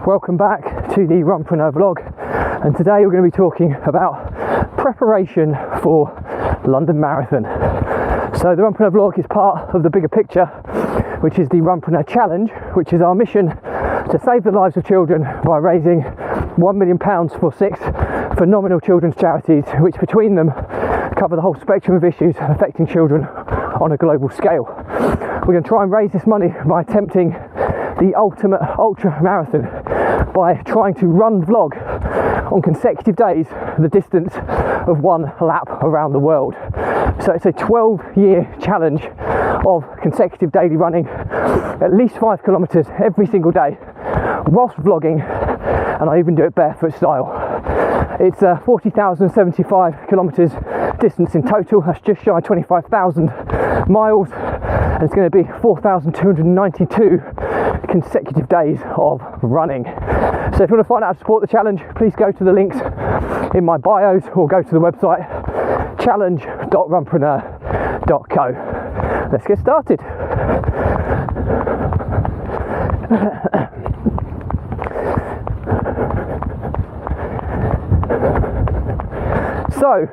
Welcome back to the Runpreneur vlog, and today we're going to be talking about preparation for London Marathon. So the Runpreneur vlog is part of the bigger picture, which is the Runpreneur Challenge, which is our mission to save the lives of children by raising £1 million for 6 phenomenal children's charities, which between them cover the whole spectrum of issues affecting children on a global scale. We're going to try and raise this money by attempting the ultimate ultramarathon by trying to run vlog on consecutive days the distance of one lap around the world. So it's a 12-year challenge of consecutive daily running, at least 5 kilometres every single day, whilst vlogging, and I even do it barefoot style. It's 40,075 kilometres distance in total. That's just shy of 25,000 miles, and it's going to be 4,292 consecutive days of running. So if you want to find out how to support the challenge, please go to the links in my bios or go to the website challenge.runpreneur.co. Let's get started. So,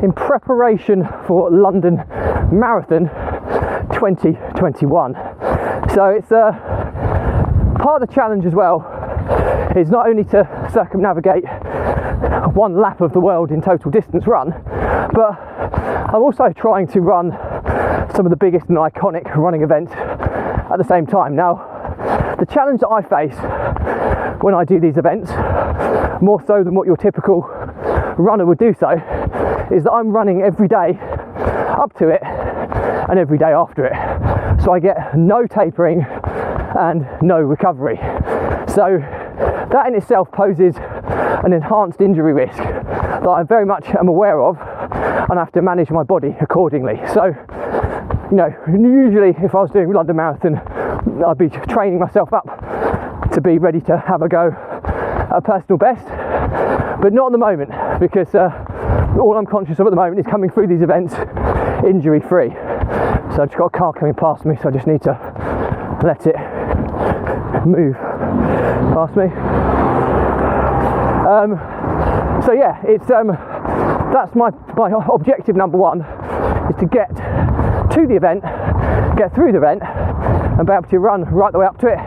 in preparation for London Marathon 2021. So it's part of the challenge as well is not only to circumnavigate one lap of the world in total distance run, but I'm also trying to run some of the biggest and iconic running events at the same time. Now, the challenge that I face when I do these events, more so than what your typical runner would do so, is that I'm running every day up to it and every day after it. So I get no tapering and no recovery. So that in itself poses an enhanced injury risk that I very much am aware of, and I have to manage my body accordingly. So, you know, usually if I was doing London Marathon, I'd be training myself up to be ready to have a go at a personal best, but not at the moment, because all I'm conscious of at the moment is coming through these events injury free. So I've just got a car coming past me, so I just need to let it move past me. So yeah, it's that's my objective number one, is to get to the event, get through the event, and be able to run right the way up to it,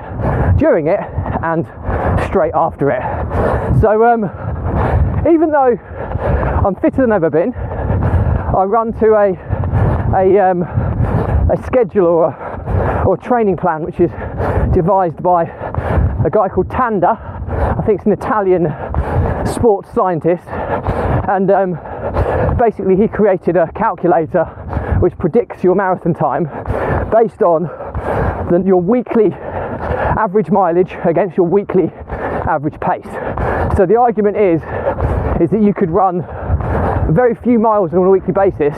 during it, and straight after it. So even though I'm fitter than ever been, I run to a schedule or training plan which is devised by a guy called Tanda. I think it's an Italian sports scientist, and basically he created a calculator which predicts your marathon time based on your weekly average mileage against your weekly average pace. So the argument is that you could run very few miles on a weekly basis,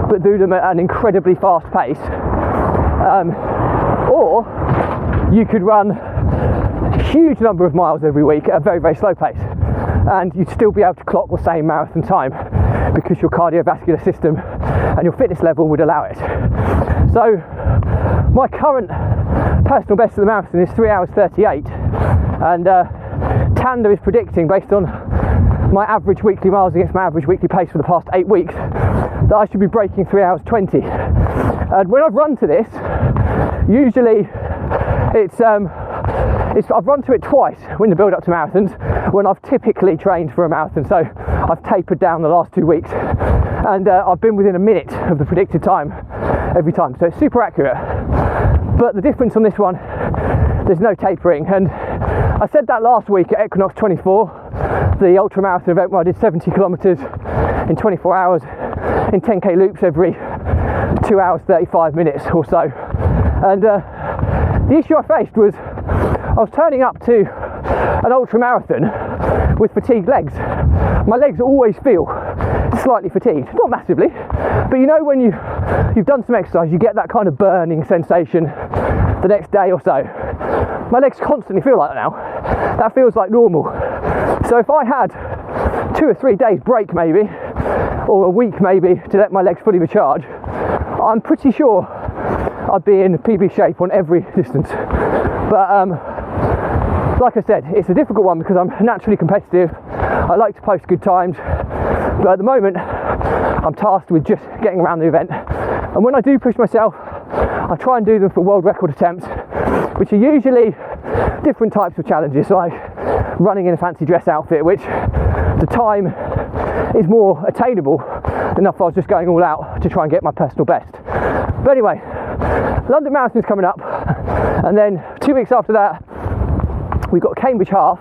but do them at an incredibly fast pace, or you could run a huge number of miles every week at a very, very slow pace, and you'd still be able to clock the same marathon time because your cardiovascular system and your fitness level would allow it. So my current personal best of the marathon is 3 hours 38, and Tanda is predicting, based on my average weekly miles against my average weekly pace for the past 8 weeks, that I should be breaking 3 hours 20. And when I've run to this, usually I've run to it twice in the build up to marathons when I've typically trained for a marathon. So I've tapered down the last 2 weeks, and I've been within a minute of the predicted time every time. So it's super accurate. But the difference on this one, there's no tapering. And I said that last week at Equinox 24, the ultramarathon event where I did 70 kilometres in 24 hours in 10k loops every 2 hours 35 minutes or so. And the issue I faced was I was turning up to an ultramarathon with fatigued legs. My legs always feel slightly fatigued, not massively, but you know when you've done some exercise, you get that kind of burning sensation the next day or so. My legs constantly feel like that now. That feels like normal. So if I had 2 or 3 days break maybe, or a week maybe, to let my legs fully recharge, I'm pretty sure I'd be in PB shape on every distance. But like I said, it's a difficult one because I'm naturally competitive. I like to post good times, but at the moment I'm tasked with just getting around the event. And when I do push myself, I try and do them for world record attempts, which are usually different types of challenges, like running in a fancy dress outfit, which the time is more attainable than if I was just going all out to try and get my personal best. But anyway, London Marathon's coming up, and then 2 weeks after that we've got Cambridge Half,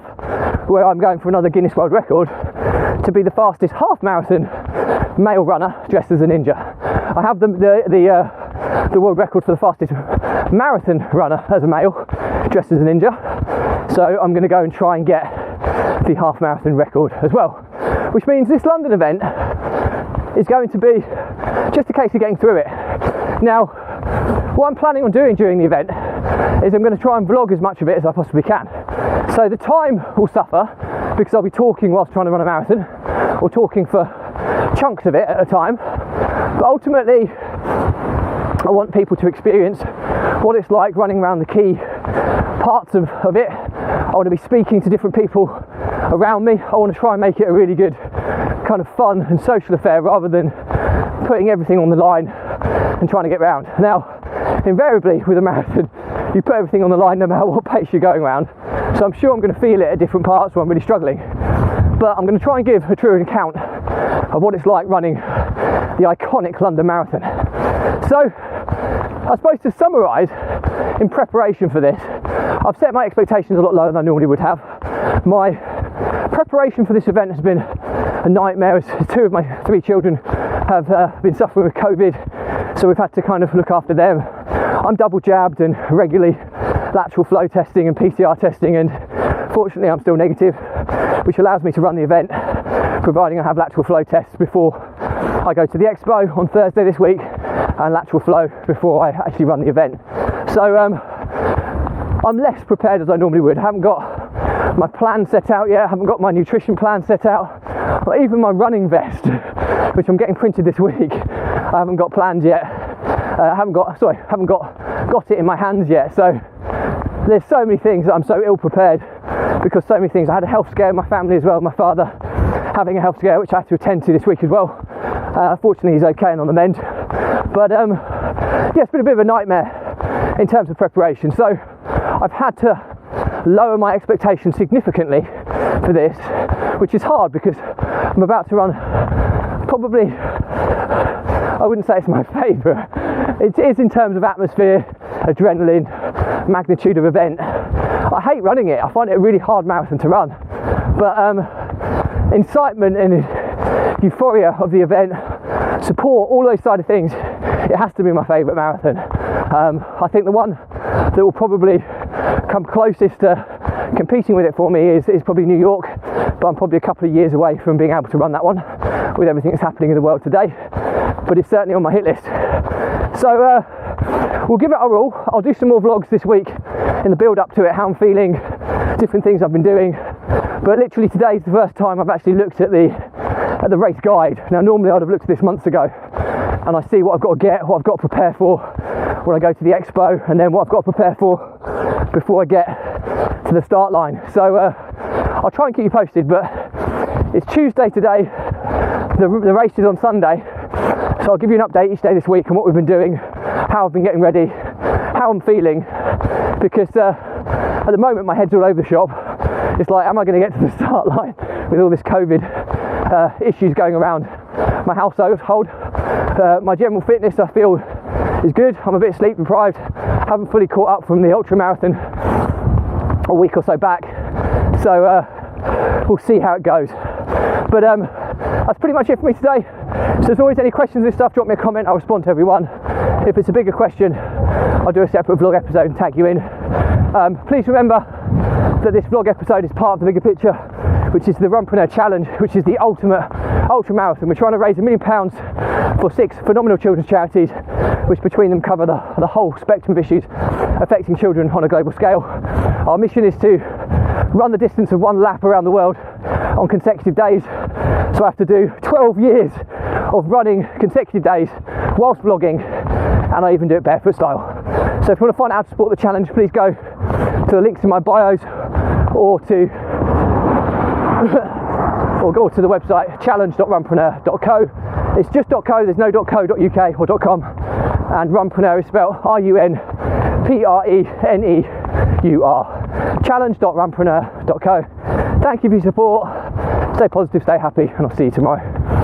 where I'm going for another Guinness World Record to be the fastest half marathon male runner dressed as a ninja. I have the world record for the fastest marathon runner as a male dressed as a ninja, so I'm going to go and try and get the half marathon record as well, which means this London event is going to be just a case of getting through it. Now, what I'm planning on doing during the event is I'm going to try and vlog as much of it as I possibly can. So the time will suffer because I'll be talking whilst trying to run a marathon, or talking for chunks of it at a time. But ultimately, I want people to experience what it's like running around the key parts of it. I want to be speaking to different people around me. I want to try and make it a really good kind of fun and social affair, rather than putting everything on the line and trying to get round. Now, invariably with a marathon, you put everything on the line no matter what pace you're going around. So I'm sure I'm going to feel it at different parts where I'm really struggling. But I'm going to try and give a true account of what it's like running the iconic London Marathon. So, I suppose to summarise, in preparation for this, I've set my expectations a lot lower than I normally would have. My preparation for this event has been a nightmare, as 2 of my 3 children have been suffering with COVID, so we've had to kind of look after them. I'm double jabbed and regularly lateral flow testing and PCR testing, and fortunately I'm still negative, which allows me to run the event, providing I have lateral flow tests before I go to the expo on Thursday this week, and lateral flow before I actually run the event. So I'm less prepared as I normally would. I haven't got my plan set out yet, I haven't got my nutrition plan set out, or even my running vest, which I'm getting printed this week, I haven't got planned yet. I haven't got it in my hands yet. So there's so many things that I'm so ill prepared, because so many things. I had a health scare in my family as well, my father having a health scare, which I had to attend to this week as well. Fortunately he's okay and on the mend, but yeah, it's been a bit of a nightmare in terms of preparation. So I've had to lower my expectations significantly for this, which is hard because I'm about to run probably, I wouldn't say it's my favourite, it is in terms of atmosphere, adrenaline, magnitude of event. I hate running it. I find it a really hard marathon to run, but incitement and euphoria of the event, support, all those side of things, it has to be my favourite marathon. I think the one that will probably come closest to competing with it for me is probably New York, but I'm probably a couple of years away from being able to run that one with everything that's happening in the world today, but it's certainly on my hit list. So we'll give it our all. I'll do some more vlogs this week in the build up to it, how I'm feeling, different things I've been doing, but literally today is the first time I've actually looked at the race guide. Now normally I'd have looked at this months ago, and I see what I've got to get, what I've got to prepare for when I go to the expo, and then what I've got to prepare for before I get to the start line. So I'll try and keep you posted, but it's Tuesday today, the race is on Sunday, so I'll give you an update each day this week on what we've been doing, how I've been getting ready, how I'm feeling, because at the moment my head's all over the shop. It's like, am I going to get to the start line with all this COVID issues going around my household? My general fitness, I feel, is good. I'm a bit sleep deprived, haven't fully caught up from the Ultramarathon a week or so back, so we'll see how it goes. But that's pretty much it for me today. So as always, any questions and stuff, drop me a comment, I'll respond to everyone. If it's a bigger question, I'll do a separate vlog episode and tag you in. Please remember that this vlog episode is part of the bigger picture, which is the Runpreneur Challenge, which is the ultimate ultramarathon. We're trying to raise £1 million for 6 phenomenal children's charities, which between them cover the whole spectrum of issues affecting children on a global scale. Our mission is to run the distance of 1 lap around the world on consecutive days, so I have to do 12 years of running consecutive days whilst vlogging, and I even do it barefoot style. So if you want to find out how to support the challenge, please go to the links in my bios or go to the website challenge.runpreneur.co. It's just .co, there's no .co.uk or .com, and Runpreneur is spelled RUNPRENEUR. Challenge.runpreneur.co. Thank you for your support. Stay positive, stay happy, and I'll see you tomorrow.